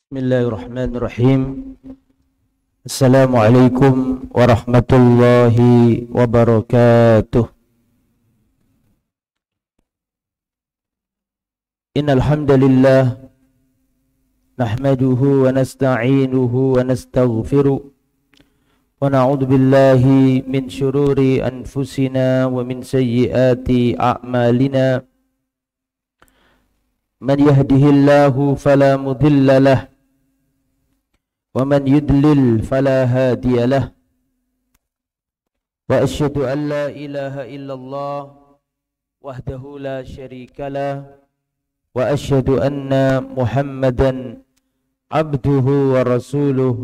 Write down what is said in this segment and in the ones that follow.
Bismillahirrahmanirrahim. Assalamualaikum warahmatullahi wabarakatuh. Innal hamdalillah nahmaduhu wa nasta'inuhu wa nastaghfiruh wa na'udzu billahi min shururi anfusina wa min sayyiati a'malina. Man yahdihillahu fala mudilla lahu ومن يدلل فلا هادي له وأشهد أن لا إله إلا الله وحده لا شريك له وأشهد أن محمدا عبده ورسوله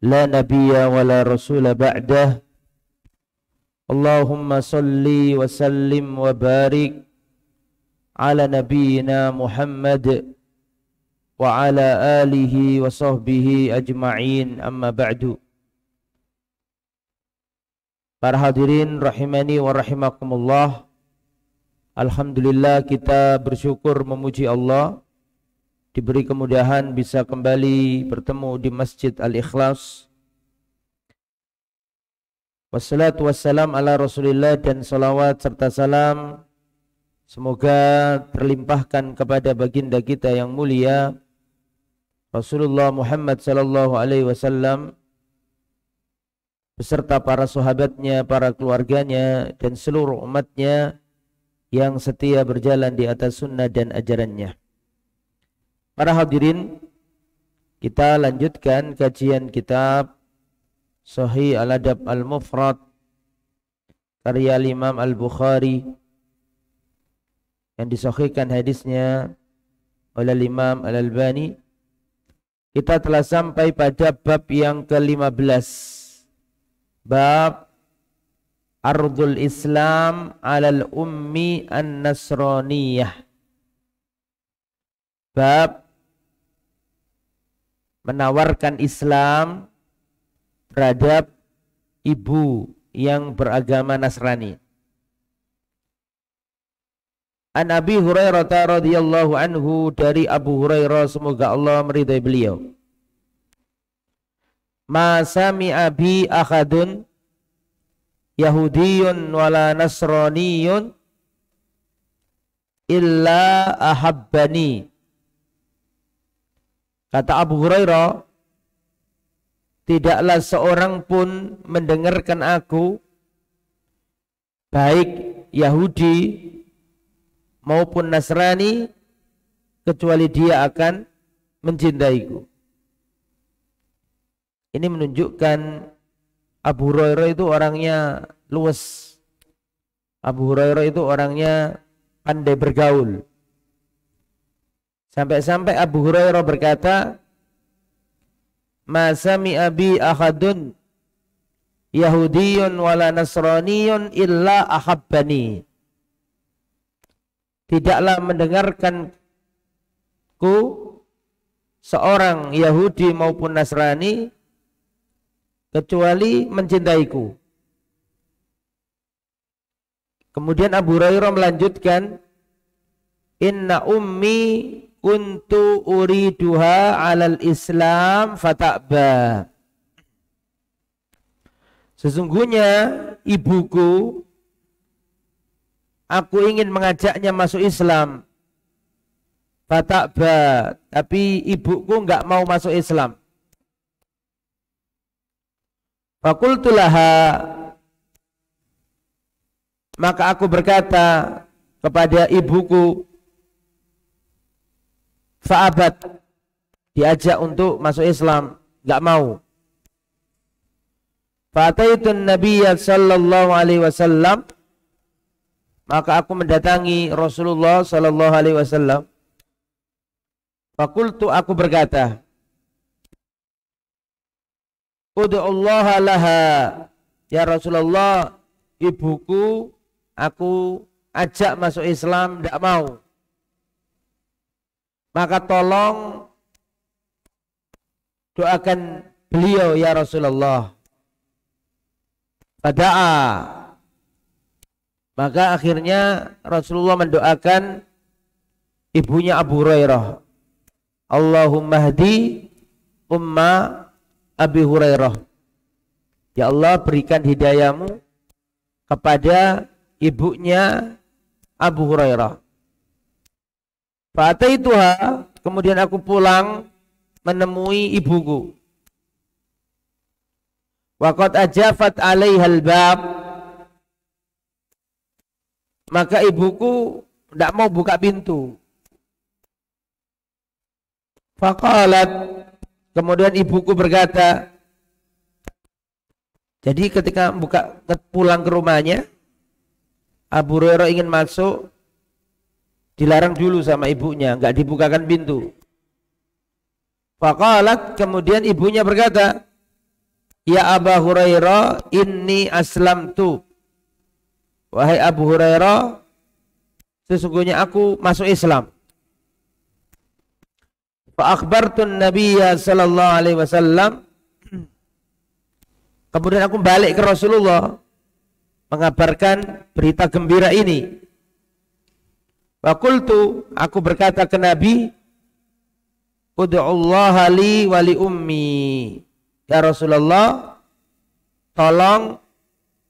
لا نبي ولا رسول بعده اللهم صل وسلم وبارك على نبينا محمد wa ala alihi wa sahbihi ajma'in, amma ba'du. Para hadirin rahimani wa rahimakumullah, alhamdulillah kita bersyukur memuji Allah diberi kemudahan bisa kembali bertemu di Masjid Al-Ikhlas. Wassalatu wassalam ala Rasulillah, dan salawat serta salam semoga terlimpahkan kepada baginda kita yang mulia Rasulullah Muhammad sallallahu alaihi wasallam beserta para sahabatnya, para keluarganya, dan seluruh umatnya yang setia berjalan di atas sunnah dan ajarannya. Para hadirin, kita lanjutkan kajian kitab Sahih Al-Adab Al-Mufrad karya Imam Al-Bukhari yang disahihkan hadisnya oleh Imam Al-Albani. Kita telah sampai pada bab yang ke-15, bab Ardul Islam alal ummi an-nasraniyah, bab menawarkan Islam terhadap ibu yang beragama Nasrani. An Abi Hurairah radhiyallahu anhu, dari Abu Hurairah semoga Allah meridai beliau. Ma sami'a bi ahadun Yahudiyun wala Nasraniyun illa ahabbani. Kata Abu Hurairah, tidaklah seorang pun mendengarkan aku, baik Yahudi maupun Nasrani, kecuali dia akan mencintaiku. Ini menunjukkan Abu Hurairah itu orangnya luwes. Abu Hurairah itu orangnya pandai bergaul. Sampai-sampai Abu Hurairah berkata, ma sami'a bi ahadun Yahudiyun wala Nasraniyun illa ahabbani. Tidaklah mendengarkanku seorang Yahudi maupun Nasrani kecuali mencintaiku. Kemudian Abu Hurairah melanjutkan, inna ummi kuntu uriduha alal Islam fata'ba. Sesungguhnya ibuku, aku ingin mengajaknya masuk Islam, fata'ba, tapi ibuku enggak mau masuk Islam. Fakultu laha, maka aku berkata kepada ibuku, fa'abat, diajak untuk masuk Islam, enggak mau. Fa'ataitun Nabiya sallallahu alaihi wasallam, maka aku mendatangi Rasulullah sallallahu alaihi wasallam. Fakultu, aku berkata, ud'ullaha laha, ya Rasulullah, ibuku aku ajak masuk Islam, tidak mau. Maka tolong doakan beliau ya Rasulullah. Fada'a, maka akhirnya Rasulullah mendoakan ibunya Abu Hurairah Allahumma hdi umma Abi Hurairah. Ya Allah, berikan hidayahmu kepada ibunya Abu Hurairah. Fa'ataituha, kemudian aku pulang menemui ibuku. Wa qad ajafat 'alaihal bab, maka ibuku tidak mau buka pintu. Faqalat, kemudian ibuku berkata, jadi ketika pulang ke rumahnya, Abu Hurairah ingin masuk, dilarang dulu sama ibunya, enggak dibukakan pintu. Faqalat, kemudian ibunya berkata, ya Abu Hurairah, inni aslamtu. Wahai Abu Hurairah, sesungguhnya aku masuk Islam. Fa akhbartun Nabiyya sallallahu alaihi wasallam, kemudian aku balik ke Rasulullah mengabarkan berita gembira ini. Wa qultu, aku berkata ke Nabi, ud'ullaha li wa li ummi. Ya Rasulullah, tolong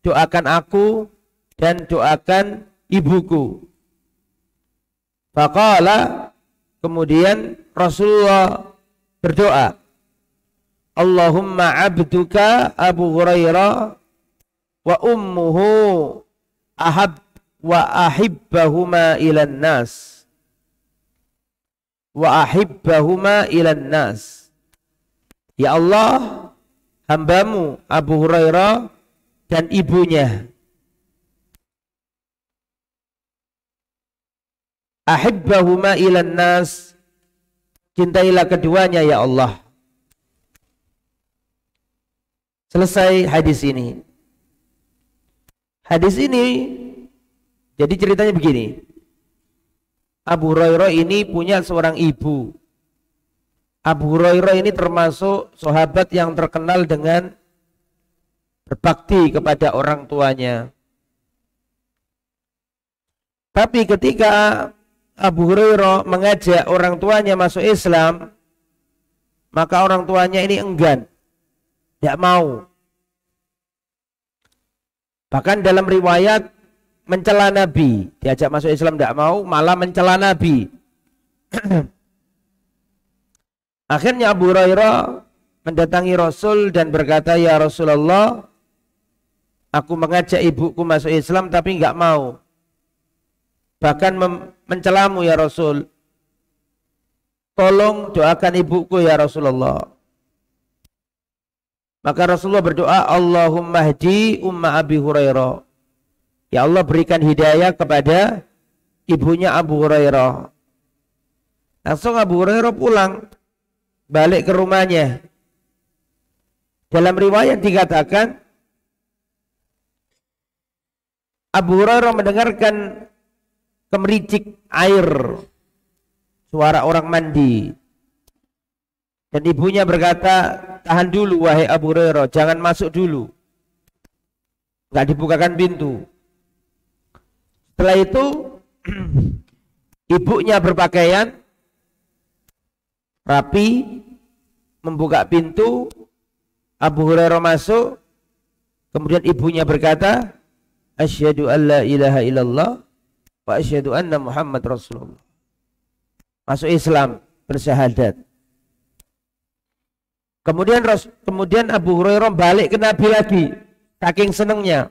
doakan aku dan doakan ibuku. Faqala, kemudian Rasulullah berdoa, Allahumma abduka Abu Hurairah wa ummuhu ahab wa ahibbahuma ilan nas wa ahibbahuma ilan nas. Ya Allah, hambamu Abu Hurairah dan ibunya, ahibbahuma ilan nas, cintailah keduanya ya Allah. Selesai hadis ini. Hadis ini jadi ceritanya begini. Abu Hurairah ini punya seorang ibu. Abu Hurairah ini termasuk sahabat yang terkenal dengan berbakti kepada orang tuanya. Tapi ketika Abu Hurairah mengajak orang tuanya masuk Islam, maka orang tuanya ini enggan, tidak mau. Bahkan dalam riwayat mencela Nabi, diajak masuk Islam tidak mau, malah mencela Nabi. Akhirnya Abu Hurairah mendatangi Rasul dan berkata, ya Rasulullah, aku mengajak ibuku masuk Islam tapi enggak mau. Bahkan mencelamu ya Rasul. Tolong doakan ibuku ya Rasulullah. Maka Rasulullah berdoa, Allahumma hdi umma Abi Hurairah. Ya Allah, berikan hidayah kepada ibunya Abu Hurairah. Langsung Abu Hurairah pulang, balik ke rumahnya. Dalam riwayat dikatakan, Abu Hurairah mendengarkan kemericik air, suara orang mandi. Dan ibunya berkata, tahan dulu wahai Abu Hurairah, jangan masuk dulu. Enggak dibukakan pintu. Setelah itu ibunya berpakaian rapi, membuka pintu. Abu Hurairah masuk. Kemudian ibunya berkata, asyhadu an la ilaha illallah wa asyhadu anna Muhammad Rasulullah. Masuk Islam, bersyahadat. Kemudian Abu Hurairah balik ke Nabi lagi, saking senangnya.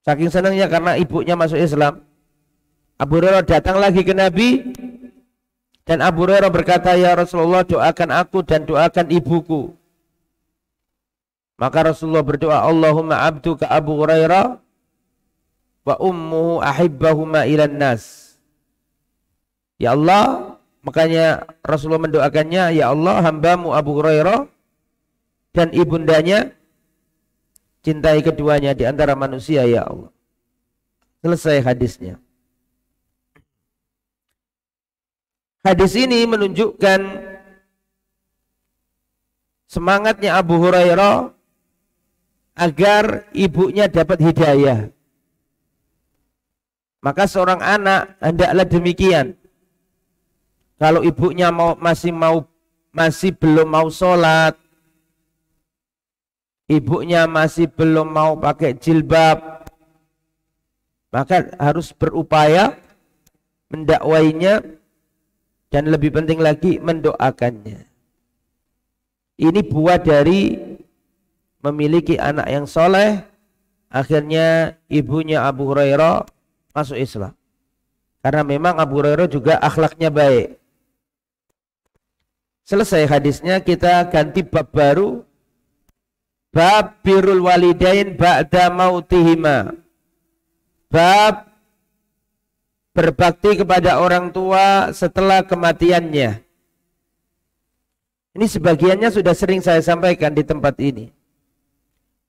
Saking senangnya karena ibunya masuk Islam. Abu Hurairah datang lagi ke Nabi, dan Abu Hurairah berkata, ya Rasulullah, doakan aku dan doakan ibuku. Maka Rasulullah berdoa, Allahumma abduka Abu Hurairah wa ummuhu ahibbahuma ilan nas. Ya Allah, makanya Rasulullah mendoakannya, ya Allah, hambamu Abu Hurairah dan ibundanya, cintai keduanya di antara manusia ya Allah. Selesai hadisnya. Hadis ini menunjukkan semangatnya Abu Hurairah agar ibunya dapat hidayah. Maka seorang anak hendaklah demikian. Kalau ibunya masih belum mau sholat, ibunya masih belum mau pakai jilbab, maka harus berupaya mendakwainya dan lebih penting lagi mendoakannya. Ini buah dari memiliki anak yang soleh. Akhirnya ibunya Abu Hurairah masuk Islam. Karena memang Abu Hurairah juga akhlaknya baik. Selesai hadisnya, kita ganti bab baru. Bab birrul walidain ba'da mautihima. Bab berbakti kepada orang tua setelah kematiannya. Ini sebagiannya sudah sering saya sampaikan di tempat ini.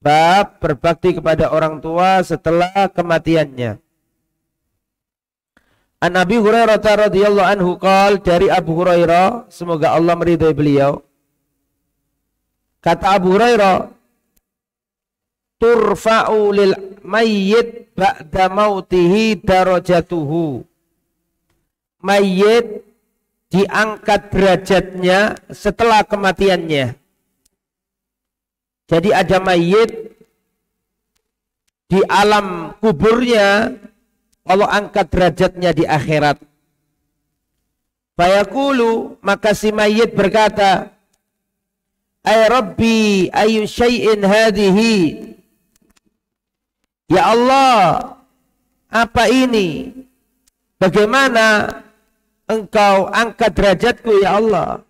Bab berbakti kepada orang tua setelah kematiannya. An Abi Hurairah radhiyallahu anhu qol, dari Abu Hurairah, semoga Allah meridhai beliau. Kata Abu Hurairah, turfa'u lil mayyit ba'da mautihi darajatuhu. Mayyit diangkat derajatnya setelah kematiannya. Jadi ada mayit di alam kuburnya, Allah angkat derajatnya di akhirat. Fayaqulu, maka si mayit berkata, ay Rabbi ayu syai'in hadhihi. Ya Allah, apa ini? Bagaimana engkau angkat derajatku ya Allah?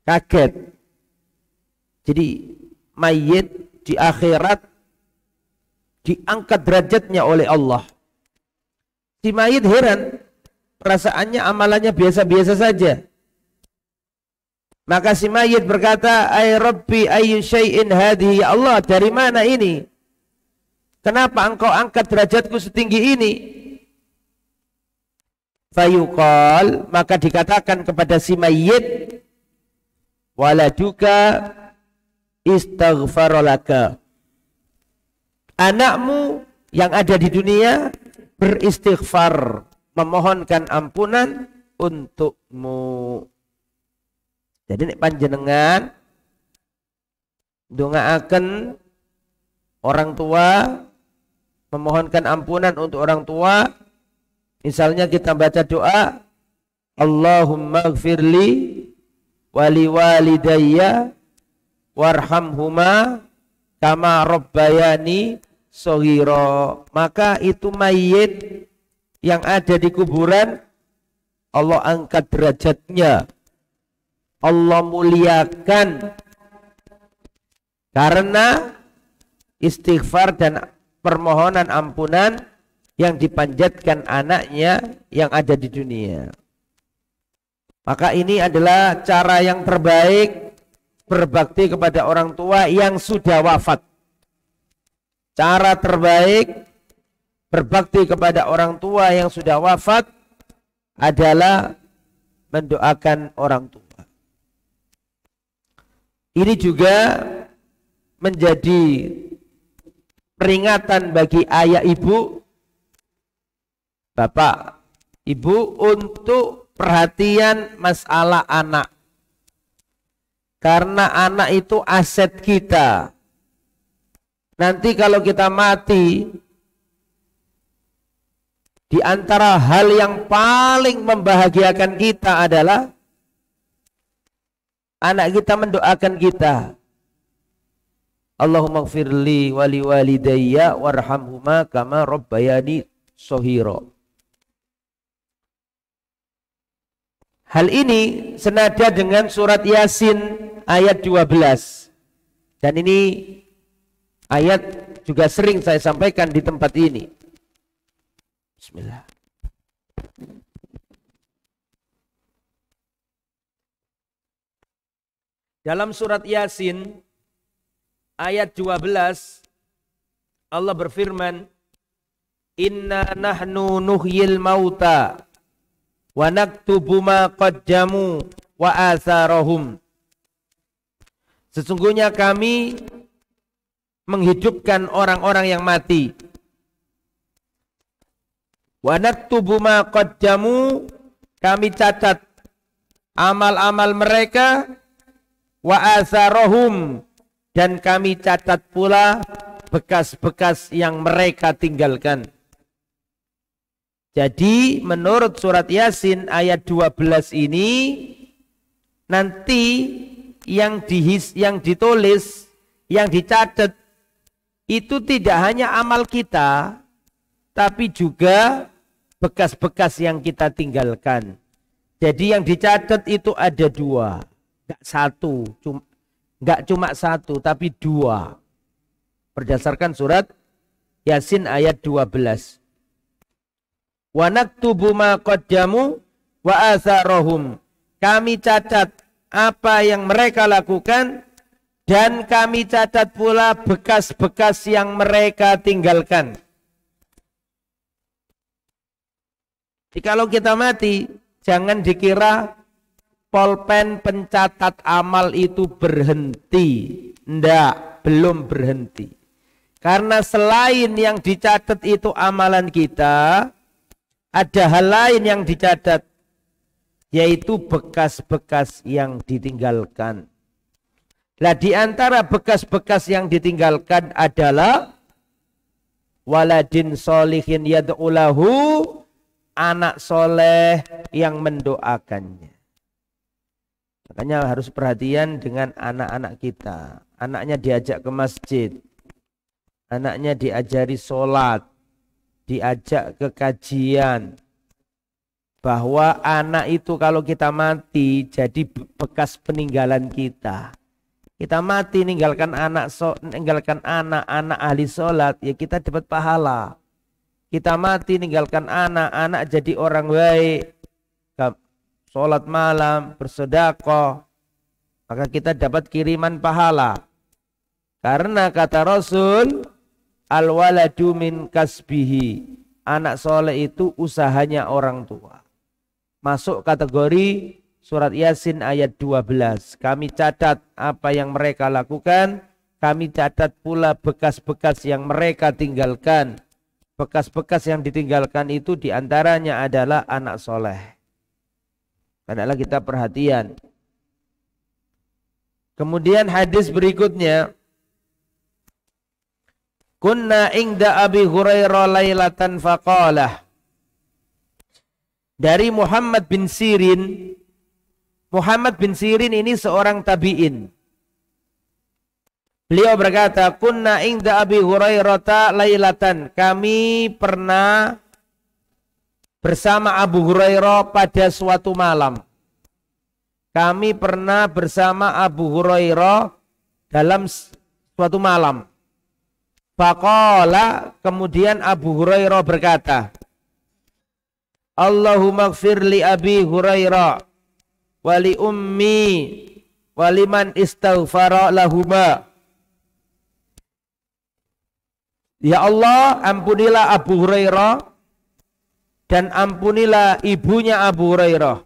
Kaget. Jadi mayit di akhirat diangkat derajatnya oleh Allah. Si mayit heran, perasaannya amalannya biasa-biasa saja. Maka si mayit berkata, ay Rabbi ayyu syai'in hadhihi, ya Allah, dari mana ini? Kenapa engkau angkat derajatku setinggi ini? Fayuqal, maka dikatakan kepada si mayit, waladuka istaghfarolaka. Anakmu yang ada di dunia beristighfar, memohonkan ampunan untukmu. Jadi nek panjenengan ndongaaken orang tua, memohonkan ampunan untuk orang tua, misalnya kita baca doa, Allahumma gfirli wali walidayya warhamhuma kama rabbayani shaghira, maka itu mayit yang ada di kuburan Allah angkat derajatnya, Allah muliakan karena istighfar dan permohonan ampunan yang dipanjatkan anaknya yang ada di dunia. Maka ini adalah cara yang terbaik berbakti kepada orang tua yang sudah wafat. Cara terbaik berbakti kepada orang tua yang sudah wafat adalah mendoakan orang tua. Ini juga menjadi peringatan bagi ayah ibu, bapak, ibu untuk perhatian masalah anak. Karena anak itu aset kita. Nanti kalau kita mati, di antara hal yang paling membahagiakan kita adalah anak kita mendoakan kita. Allahumma gfirli wali walidayya warhamhuma kama rabbayani shaghira. Hal ini senada dengan surat Yasin ayat 12. Dan ini ayat juga sering saya sampaikan di tempat ini. Bismillah. Dalam surat Yasin ayat 12 Allah berfirman, inna nahnu nuhyil mauta wa naktubu ma qaddamu wa atharahum. Sesungguhnya kami menghidupkan orang-orang yang mati. Wa naktubu ma qaddamu, kami catat amal-amal mereka, wa atharahum, dan kami catat pula bekas-bekas yang mereka tinggalkan. Jadi menurut surat Yasin ayat 12 ini nanti yang ditulis, yang dicatat itu tidak hanya amal kita, tapi juga bekas-bekas yang kita tinggalkan. Jadi yang dicatat itu ada dua, enggak cuma satu, tapi dua. Berdasarkan surat Yasin ayat 12. Wa naktubu ma qaddamu wa atharahum. Kami catat apa yang mereka lakukan dan kami catat pula bekas-bekas yang mereka tinggalkan. Jadi kalau kita mati, jangan dikira pulpen pencatat amal itu berhenti. Ndak, belum berhenti. Karena selain yang dicatat itu amalan kita, ada hal lain yang dicatat, yaitu bekas-bekas yang ditinggalkan. Nah, di antara bekas-bekas yang ditinggalkan adalah waladin solihin yad'ulahu, anak soleh yang mendoakannya. Makanya harus perhatian dengan anak-anak kita. Anaknya diajak ke masjid, anaknya diajari sholat, diajak ke kajian, bahwa anak itu kalau kita mati jadi bekas peninggalan kita. Kita mati ninggalkan anak ahli sholat, ya kita dapat pahala. Kita mati ninggalkan anak jadi orang baik, sholat malam, bersedekah, maka kita dapat kiriman pahala. Karena kata Rasul, al-waladu min kasbihi, anak soleh itu usahanya orang tua. Masuk kategori surat Yasin ayat 12. Kami catat apa yang mereka lakukan, kami catat pula bekas-bekas yang mereka tinggalkan. Bekas-bekas yang ditinggalkan itu diantaranya adalah anak soleh. Hendaklah kita perhatian. Kemudian hadis berikutnya, kunna ingda Abi Hurairah lailatan faqalah. Dari Muhammad bin Sirin. Muhammad bin Sirin ini seorang tabi'in. Beliau berkata, kunna ingda Abi Hurairah lailatan. Kami pernah bersama Abu Hurairah pada suatu malam. Kami pernah bersama Abu Hurairah dalam suatu malam. Faqala, kemudian Abu Hurairah berkata, Allahumma gfir li Abi Hurairah wali ummi waliman istaghfara lahuma. Ya Allah, ampunilah Abu Hurairah dan ampunilah ibunya Abu Hurairah.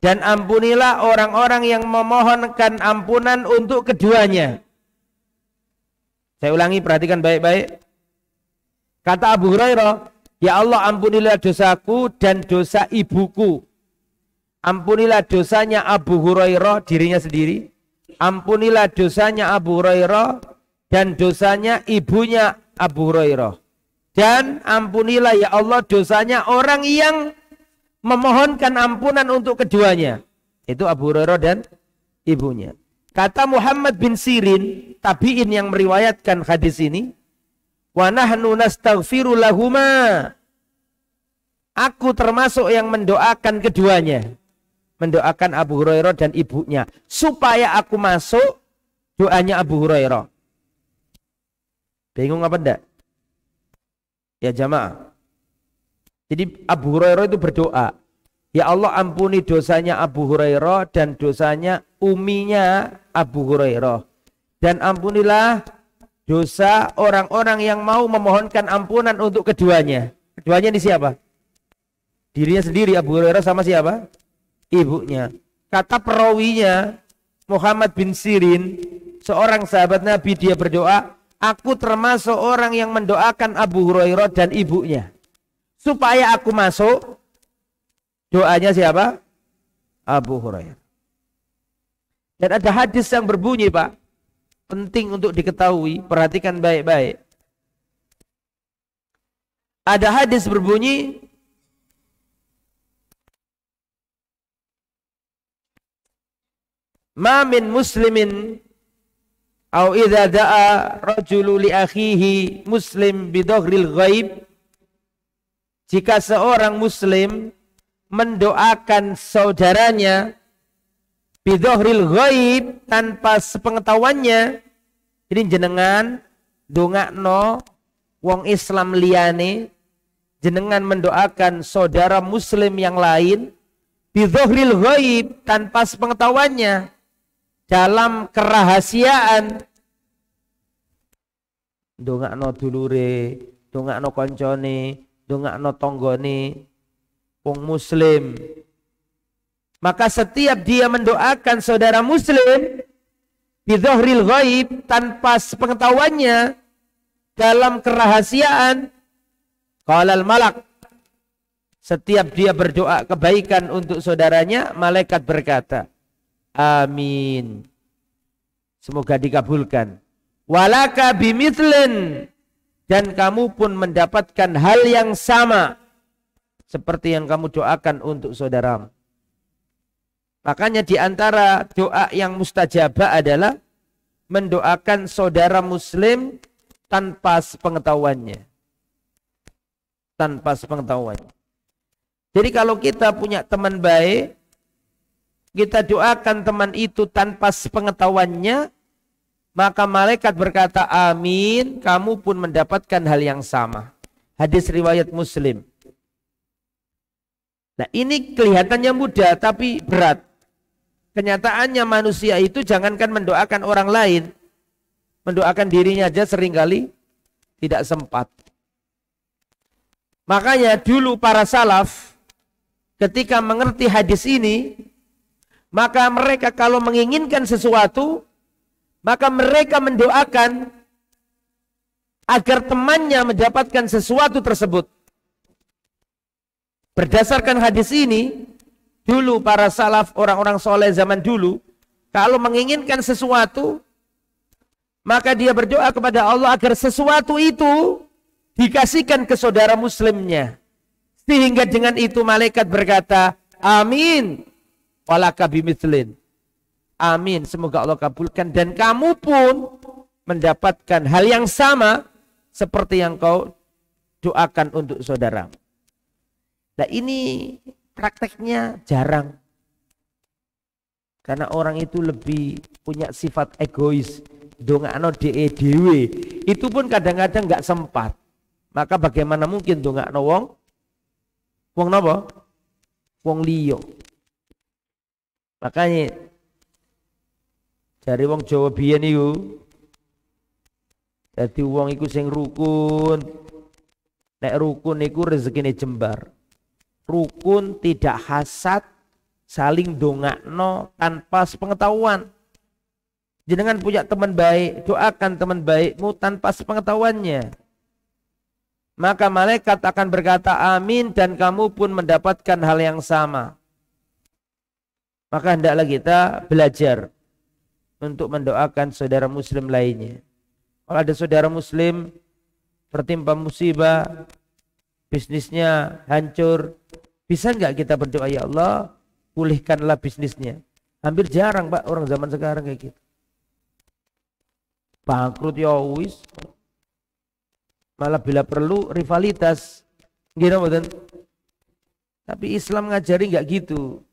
Dan ampunilah orang-orang yang memohonkan ampunan untuk keduanya. Saya ulangi, perhatikan baik-baik. Kata Abu Hurairah, ya Allah, ampunilah dosaku dan dosa ibuku. Ampunilah dosanya Abu Hurairah, dirinya sendiri. Ampunilah dosanya Abu Hurairah dan dosanya ibunya Abu Hurairah. Dan ampunilah ya Allah dosanya orang yang memohonkan ampunan untuk keduanya. Itu Abu Hurairah dan ibunya. Kata Muhammad bin Sirin, tabi'in yang meriwayatkan hadis ini, wa nahnu nastaghfiru lahuma. Aku termasuk yang mendoakan keduanya. Mendoakan Abu Hurairah dan ibunya. Supaya aku masuk doanya Abu Hurairah. Bingung apa enggak? Ya jamaah. Jadi Abu Hurairah itu berdoa, ya Allah ampuni dosanya Abu Hurairah dan dosanya uminya Abu Hurairah. Dan ampunilah dosa orang-orang yang mau memohonkan ampunan untuk keduanya. Keduanya ini siapa? Dirinya sendiri Abu Hurairah sama siapa? Ibunya. Kata perawinya Muhammad bin Sirin, seorang sahabat Nabi, dia berdoa, aku termasuk orang yang mendoakan Abu Hurairah dan ibunya. Supaya aku masuk, doanya siapa? Abu Hurairah. Dan ada hadis yang berbunyi, Pak, penting untuk diketahui, perhatikan baik-baik. Ada hadis berbunyi, ma min muslimin au idza da'a rajulu li akhihi muslim bi dhaghril ghaib, jika seorang muslim mendoakan saudaranya bi dhaghril ghaib, tanpa sepengetahuannya, jadi jenengan ndongakno wong Islam liyane, jenengan mendoakan saudara muslim yang lain bi dhaghril ghaib, tanpa sepengetahuannya, dalam kerahasiaan, ndongakno dulure, ndongakno koncone, ndongakno tanggane wong muslim, maka setiap dia mendoakan saudara muslim bi dhaghril ghaib, tanpa sepengetahuannya, dalam kerahasiaan, qalal malak, setiap dia berdoa kebaikan untuk saudaranya, malaikat berkata, amin, semoga dikabulkan. Walaka bimithlin, dan kamu pun mendapatkan hal yang sama seperti yang kamu doakan untuk saudaramu. Makanya di antara doa yang mustajabah adalah mendoakan saudara muslim tanpa sepengetahuannya. Tanpa sepengetahuannya. Jadi kalau kita punya teman baik, kita doakan teman itu tanpa sepengetahuannya, maka malaikat berkata amin, kamu pun mendapatkan hal yang sama. Hadis riwayat Muslim. Nah, ini kelihatannya mudah tapi berat. Kenyataannya manusia itu jangankan mendoakan orang lain, mendoakan dirinya aja seringkali tidak sempat. Makanya dulu para salaf ketika mengerti hadis ini, maka mereka kalau menginginkan sesuatu, maka mereka mendoakan agar temannya mendapatkan sesuatu tersebut. Berdasarkan hadis ini, dulu para salaf, orang-orang soleh zaman dulu, kalau menginginkan sesuatu, maka dia berdoa kepada Allah agar sesuatu itu dikasihkan ke saudara muslimnya. Sehingga dengan itu malaikat berkata, amin, walaka bimithlin. Amin, semoga Allah kabulkan, dan kamu pun mendapatkan hal yang sama seperti yang kau doakan untuk saudara. Nah, ini prakteknya jarang. Karena orang itu lebih punya sifat egois, dongakno dewe. Itu pun kadang-kadang nggak sempat. Maka bagaimana mungkin dongakno wong napa? Wong liya. Makanya dari wong Jawa biyen iku, dadi wong iku sing rukun. Nek rukun iku rezekine jembar. Rukun tidak hasad, saling dongakno tanpa sepengetahuan. Jenengan punya teman baik, doakan teman baikmu tanpa sepengetahuannya. Maka malaikat akan berkata amin, dan kamu pun mendapatkan hal yang sama. Maka hendaklah kita belajar untuk mendoakan saudara muslim lainnya. Kalau ada saudara muslim tertimpa musibah, bisnisnya hancur, bisa enggak kita berdoa, ya Allah, pulihkanlah bisnisnya. Hampir jarang, Pak, orang zaman sekarang kayak gitu. Bangkrut ya wis. Malah bila perlu rivalitas. Gitu, betul. Tapi Islam ngajari enggak gitu.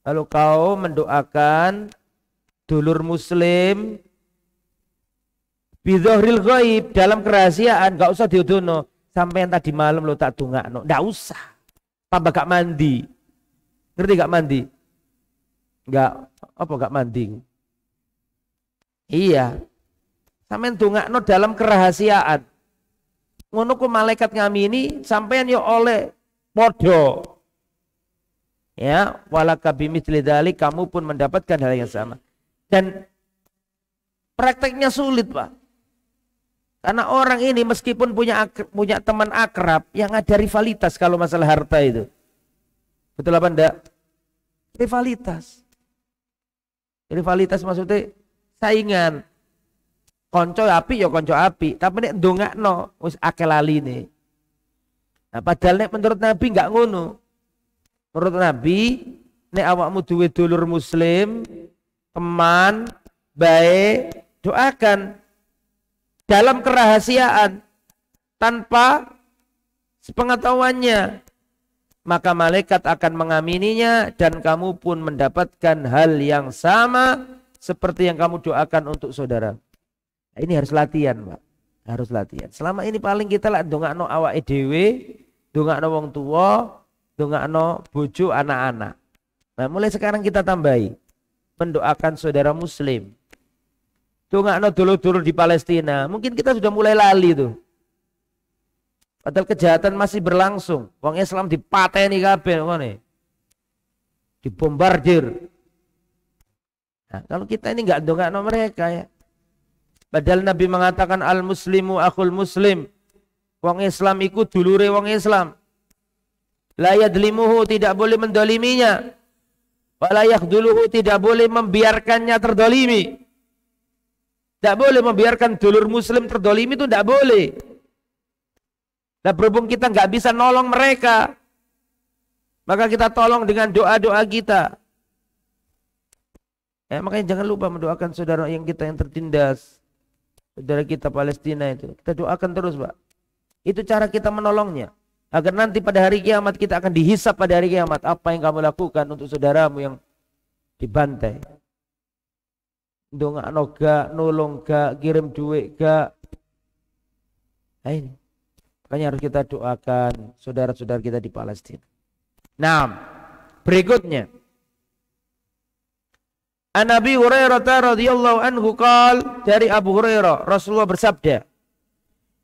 Kalau kau mendoakan dulur muslim bidzahril ghaib, dalam kerahasiaan, enggak usah diodono. Sampai yang tadi malam lo tak dongakno, enggak usah. Tambah gak mandi. Ngerti gak mandi? Enggak, apa gak mandi? Iya. Sampeyan dongakno dalam kerahasiaan. Ngono ku malaikat ngamini sampeyan yo oleh podo. Ya, walaka bimithli dzalik, kamu pun mendapatkan hal yang sama. Dan prakteknya sulit, Pak. Karena orang ini meskipun punya teman akrab, yang ada rivalitas kalau masalah harta itu. Betul apa enggak? Rivalitas. Rivalitas maksudnya saingan. Konco api ya konco api, tapi nek ndongakno wis akeh laline. Nah, padahal nek menurut Nabi enggak ngono. Menurut Nabi nek awakmu duwe dulur muslim, teman baik, doakan dalam kerahasiaan tanpa sepengetahuannya, maka malaikat akan mengamininya dan kamu pun mendapatkan hal yang sama seperti yang kamu doakan untuk saudara. Nah, ini harus latihan, Pak. Harus latihan. Selama ini paling kita lah ndongakno awake dhewe, ndongakno wong tua, ndongakno bojo anak-anak. Nah, mulai sekarang kita tambahi mendoakan saudara muslim. Ndongakno dulur-dulur di Palestina. Mungkin kita sudah mulai lali tuh. Padahal kejahatan masih berlangsung. Wong Islam dipateni kabeh ngene. Dibombardir. Nah, kalau kita ini enggak ndongakno mereka ya. Padahal Nabi mengatakan al-muslimu akhul muslim. Wong Islam ikut dulure wong Islam. La yadlimuhu, tidak boleh mendoliminya. Wa la yakhduluhu, tidak boleh membiarkannya terdolimi. Tidak boleh membiarkan dulur muslim terdolimi, itu tidak boleh. Nah, berhubung kita nggak bisa nolong mereka, maka kita tolong dengan doa-doa kita. Makanya jangan lupa mendoakan saudara yang kita yang tertindas. Saudara kita Palestina itu. Kita doakan terus, Pak. Itu cara kita menolongnya. Agar nanti pada hari kiamat kita akan dihisap pada hari kiamat. Apa yang kamu lakukan untuk saudaramu yang dibantai. Ndongakno gak, nolong gak, kirim duit gak. Nah ini. Makanya harus kita doakan saudara-saudara kita di Palestina. Nah, berikutnya. An Abi Hurairah radhiyallahu anhu qala, dari Abu Hurairah Rasulullah bersabda,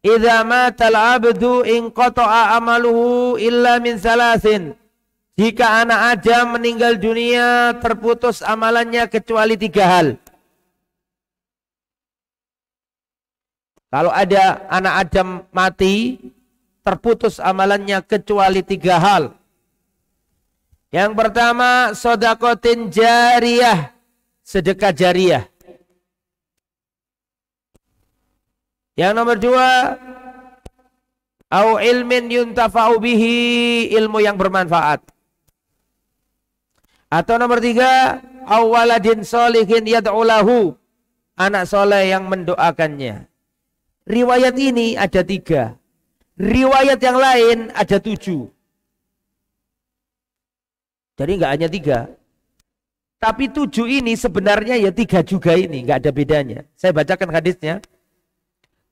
"Idza matal 'abdu inqata'a amaluhu illa min salasin." Jika anak Adam meninggal dunia, terputus amalannya kecuali 3 hal. Kalau ada anak Adam mati, terputus amalannya kecuali 3 hal. Yang pertama, shadaqatin jariyah, sedekah jariyah. Yang nomor 2, au ilmin yuntafa'u bihi, ilmu yang bermanfaat. Atau nomor 3, au waladin sholihin yad'u lahu, anak soleh yang mendoakannya. Riwayat ini ada 3. Riwayat yang lain ada 7. Jadi enggak hanya 3. Tapi 7 ini sebenarnya ya 3 juga ini, enggak ada bedanya. Saya bacakan hadisnya.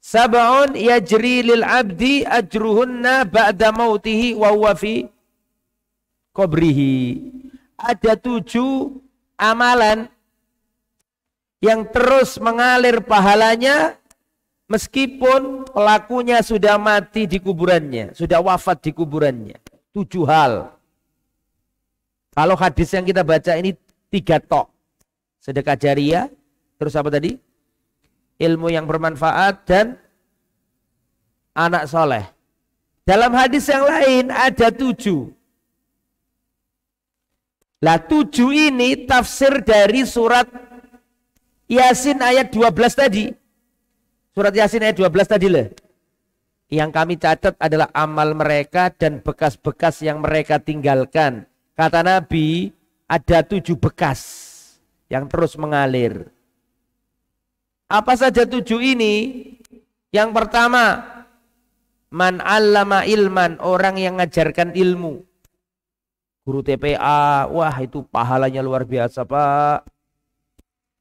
Sab'un yajri lil abdi ajruhunna ba'da mautihi wa huwa fi qabrihi. Ada 7 amalan yang terus mengalir pahalanya meskipun pelakunya sudah mati di kuburannya, sudah wafat di kuburannya. 7 hal. Kalau hadis yang kita baca ini 3 tok. Sedekah jariyah, terus apa tadi? Ilmu yang bermanfaat dan anak soleh. Dalam hadis yang lain ada 7. Lah 7 ini tafsir dari surat Yasin ayat 12 tadi. Surat Yasin ayat 12 tadi lah. Yang kami catat adalah amal mereka dan bekas-bekas yang mereka tinggalkan. Kata Nabi, ada 7 bekas yang terus mengalir. Apa saja 7 ini? Yang pertama, man 'allama ilman, orang yang mengajarkan ilmu. Guru TPA, wah itu pahalanya luar biasa, Pak.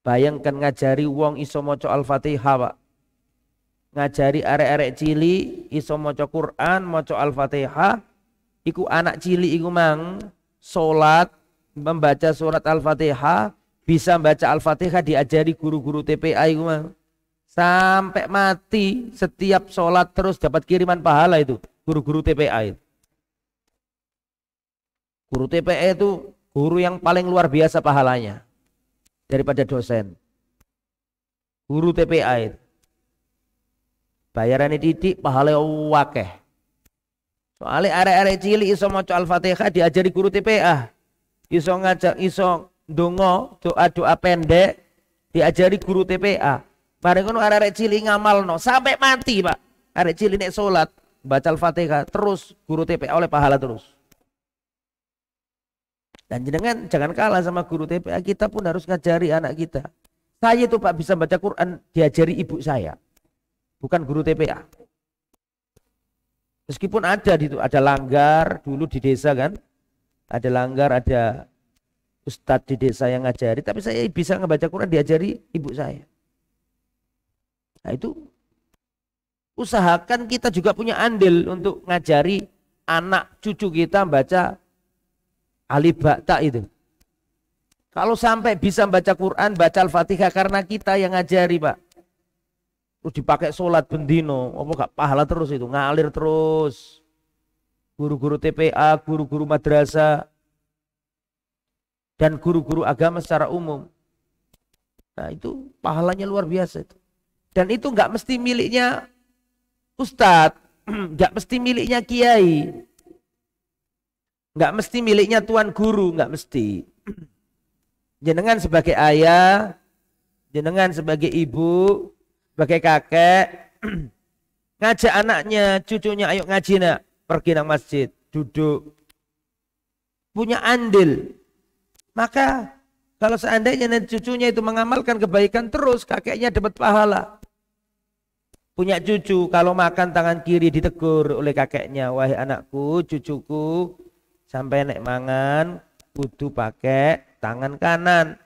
Bayangkan ngajari wong iso maca Al-Fatihah, Pak. Ngajari arek-arek cili iso maca Quran, maca Al-Fatihah. Iku anak cili iku mang salat membaca surat Al-Fatihah, bisa baca Al-Fatihah diajari guru-guru TPA itu mah. Sampai mati setiap sholat terus dapat kiriman pahala itu guru-guru TPA itu. Guru TPA itu guru yang paling luar biasa pahalanya daripada dosen. Guru TPA itu bayarannya didik, pahala wakeh. Soalnya arek-arek cilik iso maca Al-Fatihah diajari guru TPA. iso ngajak, iso ndonga, doa-doa pendek diajari guru TPA. Bareng ngono arek cilik ngamalno sampai mati, Pak. Arek cilik nek salat baca Al-Fatihah terus guru TPA oleh pahala terus. Dan jenengan jangan kalah sama guru TPA, kita pun harus ngajari anak kita. Saya itu Pak bisa baca Quran diajari ibu saya, bukan guru TPA. Meskipun ada langgar dulu di desa kan, ada langgar, ada ustadz di desa yang ngajari, tapi saya bisa ngebaca Quran diajari ibu saya. Nah itu usahakan kita juga punya andil untuk ngajari anak cucu kita baca alif ba ta itu. Kalau sampai bisa baca Quran, baca Al-Fatihah karena kita yang ngajari, Pak. Terus dipakai sholat bendino, apa gak pahala terus itu, ngalir terus. Guru-guru TPA, guru-guru madrasah, dan guru-guru agama secara umum. Nah itu pahalanya luar biasa itu. Dan itu nggak mesti miliknya ustadz, nggak mesti miliknya kiai, nggak mesti miliknya tuan guru, nggak mesti. Jenengan sebagai ayah, jenengan sebagai ibu, sebagai kakek, ngajak anaknya, cucunya, ayo ngaji nak, pergi nang masjid, duduk, punya andil. Maka kalau seandainya nanti cucunya itu mengamalkan kebaikan terus, kakeknya dapat pahala. Punya cucu, kalau makan tangan kiri ditegur oleh kakeknya, wahai anakku, cucuku, sampai nek mangan kudu pakai tangan kanan.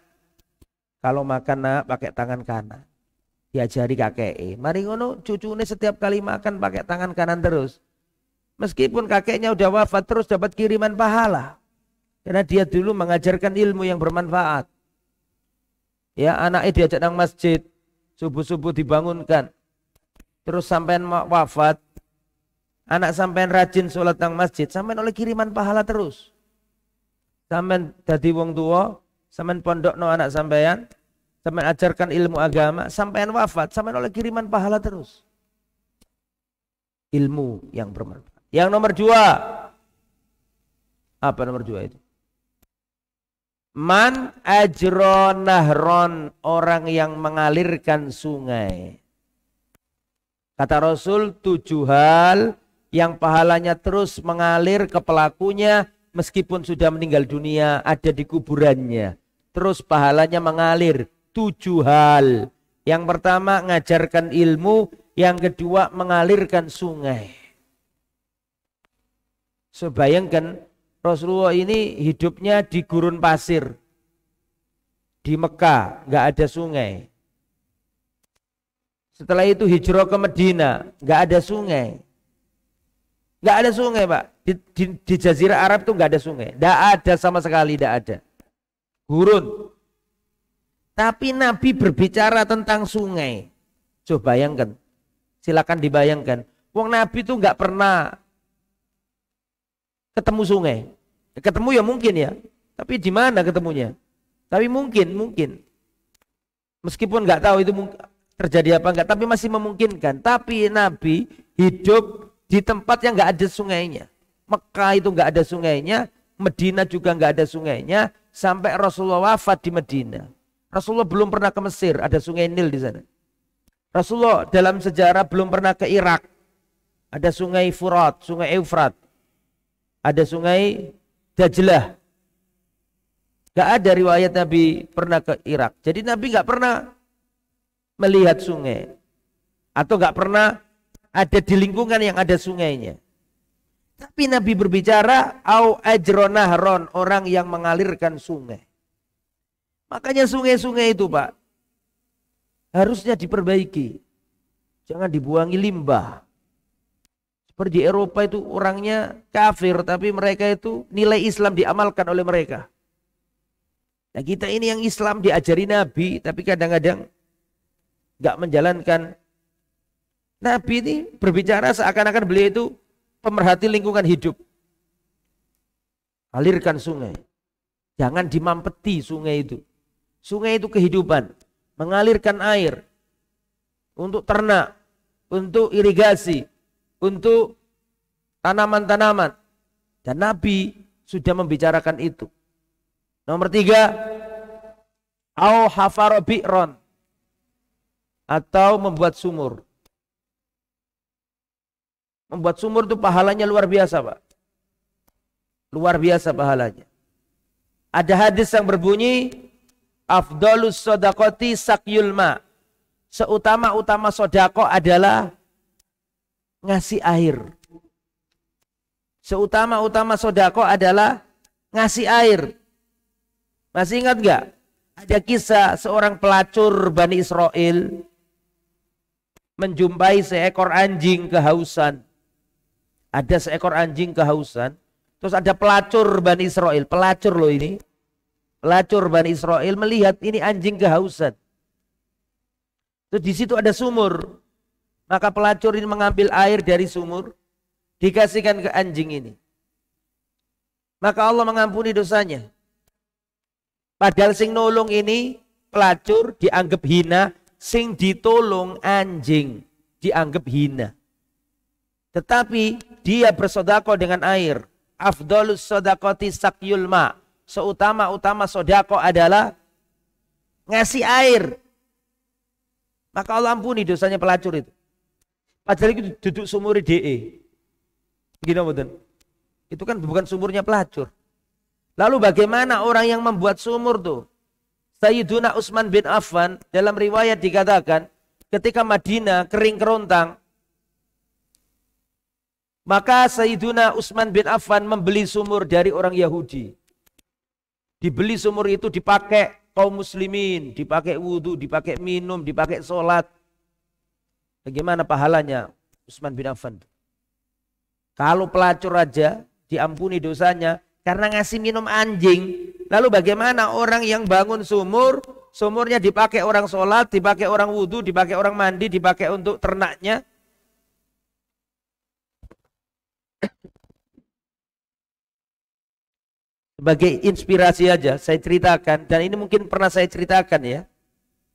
Kalau makan nak pakai tangan kanan. Diajari kakek. Mari ngono cucune setiap kali makan pakai tangan kanan terus. Meskipun kakeknya udah wafat terus dapat kiriman pahala. Karena dia dulu mengajarkan ilmu yang bermanfaat. Ya, anaknya diajak nang masjid, subuh-subuh dibangunkan. Terus sampean wafat, anak sampean rajin sholat nang masjid, sampean oleh kiriman pahala terus. Sampean dadi wong tua, sampean pondokno anak sampean, sampean ajarkan ilmu agama, sampean wafat, sampean oleh kiriman pahala terus. Ilmu yang bermanfaat. Yang nomor 2. Apa nomor 2 itu? Man ajro nahron, orang yang mengalirkan sungai. Kata Rasul 7 hal yang pahalanya terus mengalir ke pelakunya meskipun sudah meninggal dunia, ada di kuburannya. Terus pahalanya mengalir 7 hal. Yang pertama ngajarkan ilmu, yang kedua mengalirkan sungai. So, bayangkan Rasulullah ini hidupnya di gurun pasir. Di Mekah nggak ada sungai. Setelah itu hijrah ke Medina, nggak ada sungai. Nggak ada sungai, Pak. Di Jazirah Arab itu nggak ada sungai. Nggak ada sama sekali, nggak ada. Gurun. Tapi Nabi berbicara tentang sungai. Coba bayangkan. Silakan dibayangkan. Wong Nabi itu nggak pernah ketemu sungai. Ketemu ya mungkin ya. Tapi di mana ketemunya? Tapi mungkin. Meskipun nggak tahu itu terjadi apa enggak, tapi masih memungkinkan. Tapi Nabi hidup di tempat yang enggak ada sungainya. Mekah itu enggak ada sungainya, Medina juga enggak ada sungainya, sampai Rasulullah wafat di Medina. Rasulullah belum pernah ke Mesir, ada sungai Nil di sana. Rasulullah dalam sejarah belum pernah ke Irak, ada sungai Furat, sungai Eufrat, ada sungai Dajlah. Enggak ada riwayat Nabi pernah ke Irak. Jadi Nabi enggak pernah melihat sungai atau nggak pernah ada di lingkungan yang ada sungainya. Tapi Nabi berbicara au ajronahron, orang yang mengalirkan sungai. Makanya sungai-sungai itu, Pak, harusnya diperbaiki. Jangan dibuangi limbah. Seperti di Eropa itu orangnya kafir, tapi mereka itu nilai Islam diamalkan oleh mereka. Nah kita ini yang Islam diajari Nabi, tapi kadang-kadang nggak menjalankan. Nabi ini berbicara seakan-akan beliau itu pemerhati lingkungan hidup. Alirkan sungai. Jangan dimampeti sungai itu. Sungai itu kehidupan. Mengalirkan air. Untuk ternak. Untuk irigasi. Untuk tanaman-tanaman. Dan Nabi sudah membicarakan itu. Nomor 3, au hafaro bi'ron, atau membuat sumur. Membuat sumur itu pahalanya luar biasa, Pak. Luar biasa pahalanya. Ada hadis yang berbunyi, afdalus sodakoti sakyul ma. Seutama-utama sodako adalah ngasih air. Seutama-utama sodako adalah ngasih air. Masih ingat nggak? Ada kisah seorang pelacur Bani Israel menjumpai seekor anjing kehausan. Ada seekor anjing kehausan. Terus ada pelacur Bani Israel. Pelacur loh ini. Pelacur Bani Israel melihat ini anjing kehausan. Terus di situ ada sumur. Maka pelacur ini mengambil air dari sumur. Dikasihkan ke anjing ini. Maka Allah mengampuni dosanya. Padahal sing nolong ini pelacur dianggap hina. Sing ditolong anjing dianggap hina. Tetapi dia bersodako dengan air. Afdalus sodakoti sakyul ma. Seutama-utama sodako adalah ngasih air. Maka Allah ampuni dosanya pelacur itu. Padahal itu duduk sumur DE. Gini betul. Itu kan bukan sumurnya pelacur. Lalu bagaimana orang yang membuat sumur tuh? Sayyiduna Utsman bin Affan dalam riwayat dikatakan ketika Madinah kering kerontang, maka Sayyiduna Utsman bin Affan membeli sumur dari orang Yahudi. Dibeli sumur itu dipakai kaum muslimin, dipakai wudhu, dipakai minum, dipakai sholat. Bagaimana pahalanya Utsman bin Affan? Kalau pelacur aja diampuni dosanya karena ngasih minum anjing. Lalu bagaimana orang yang bangun sumur, sumurnya dipakai orang sholat, dipakai orang wudhu, dipakai orang mandi, dipakai untuk ternaknya. Sebagai inspirasi aja saya ceritakan, dan ini mungkin pernah saya ceritakan ya.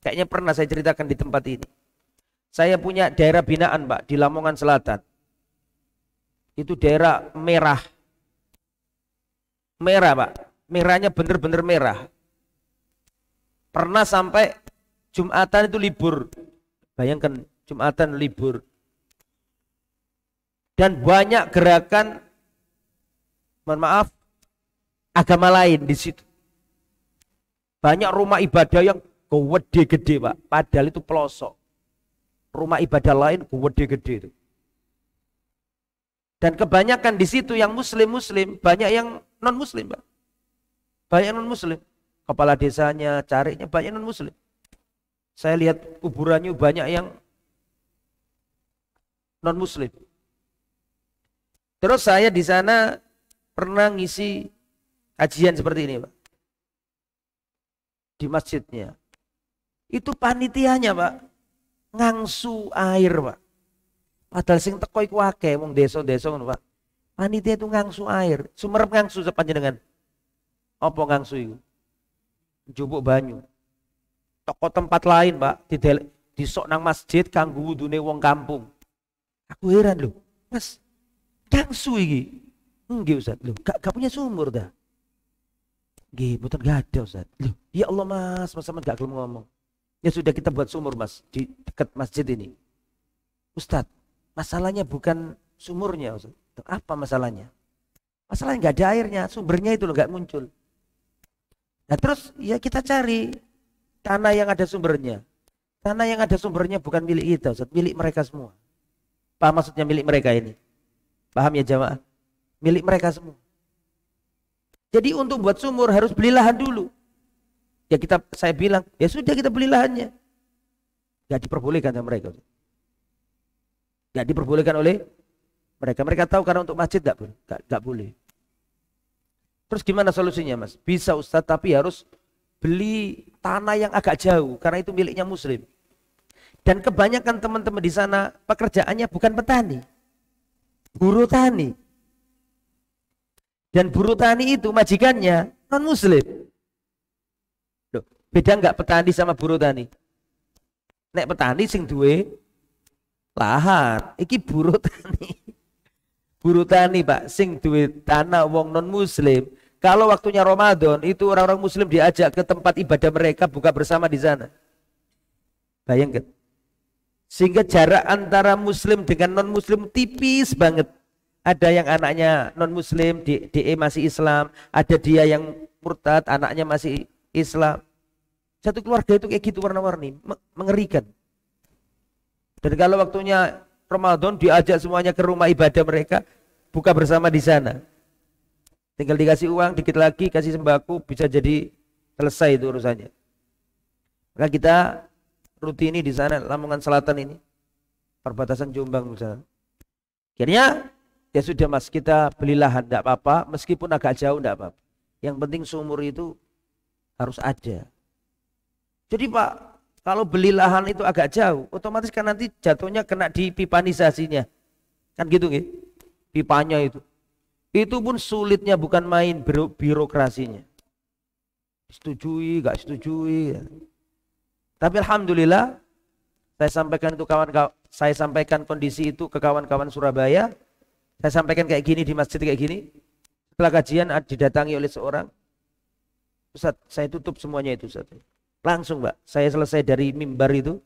Kayaknya pernah saya ceritakan di tempat ini. Saya punya daerah binaan, Pak, di Lamongan Selatan. Itu daerah merah. Merah, Pak. Merahnya bener-bener merah. Pernah sampai Jumatan itu libur. Bayangkan Jumatan libur. Dan banyak gerakan, mohon maaf, agama lain di situ. Banyak rumah ibadah yang gede-gede, Pak. Padahal itu pelosok. Rumah ibadah lain gede-gede itu. Dan kebanyakan di situ yang muslim-muslim, banyak yang non-muslim, Pak. Banyak non-muslim. Kepala desanya, carinya banyak non-muslim. Saya lihat kuburannya banyak yang non-muslim. Terus saya di sana pernah ngisi kajian seperti ini, Pak. Di masjidnya. Itu panitianya, Pak, ngangsu air, Pak. Padahal sing teko iku akeh wong desa-desa ngono, Pak. Panitia itu ngangsu air. Sumerep ngangsu sepanjenengan. Apa ngangsu iku? Njupuk banyu. Toko tempat lain, Pak, disok nang masjid kanggo wudune wong kampung. Aku heran loh. Mas, ngangsu iki. Nggih, Ustaz. Loh, gak punya sumur dah. Nggih, mboten gak ada, Ustaz. Loh, ya Allah, Mas sampean gak gelem ngomong. Ya sudah, kita buat sumur, Mas, di dekat masjid ini. Ustaz, masalahnya bukan sumurnya, Ustaz. Apa masalahnya? Masalahnya nggak ada airnya, sumbernya itu loh nggak muncul. Nah terus ya kita cari tanah yang ada sumbernya. Tanah yang ada sumbernya bukan milik kita, Ustaz, milik mereka semua. Paham maksudnya milik mereka ini? Paham ya jamaah? Milik mereka semua. Jadi untuk buat sumur harus beli lahan dulu. Ya saya bilang, ya sudah kita beli lahannya. Gak diperbolehkan sama mereka. Gak diperbolehkan oleh mereka. Mereka tahu karena untuk masjid gak boleh. Terus gimana solusinya, Mas? Bisa, Ustaz, tapi harus beli tanah yang agak jauh karena itu miliknya muslim. Dan kebanyakan teman-teman di sana pekerjaannya bukan petani, buruh tani. Dan buruh tani itu majikannya non muslim. Loh, beda nggak petani sama buruh tani? Nek petani sing duwe lahan, iki buruh tani. Buruh tani, Pak, sing duwe tanah wong non muslim, Kalau waktunya Ramadan, itu orang-orang muslim diajak ke tempat ibadah mereka, buka bersama di sana. Bayangkan. Sehingga jarak antara muslim dengan non-muslim tipis banget. Ada yang anaknya non-muslim, DE masih Islam. Ada dia yang murtad, anaknya masih Islam. Satu keluarga itu kayak gitu warna-warni, mengerikan. Dan kalau waktunya Ramadan diajak semuanya ke rumah ibadah mereka, buka bersama di sana. Tinggal dikasih uang dikit lagi, kasih sembako, bisa jadi selesai itu urusannya. Maka kita rutin di sana, Lamongan Selatan ini, perbatasan Jombang misalnya. Akhirnya ya sudah mas, kita beli lahan, tidak apa-apa, meskipun agak jauh tidak apa-apa. Yang penting sumur itu harus ada. Jadi Pak, kalau beli lahan itu agak jauh, otomatis kan nanti jatuhnya kena di pipanisasinya. Kan gitu nggih? Pipanya itu. Itu pun sulitnya bukan main birokrasinya. Setujui, gak setujui. Tapi alhamdulillah saya sampaikan kondisi itu ke kawan-kawan Surabaya. Saya sampaikan kayak gini di masjid kayak gini. Setelah kajian didatangi oleh seorang, Ustaz, saya tutup semuanya itu Ustaz. Langsung Pak, saya selesai dari mimbar itu,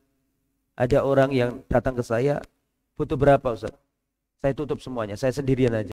ada orang yang datang ke saya, butuh berapa Ustaz? Saya tutup semuanya, saya sendirian aja.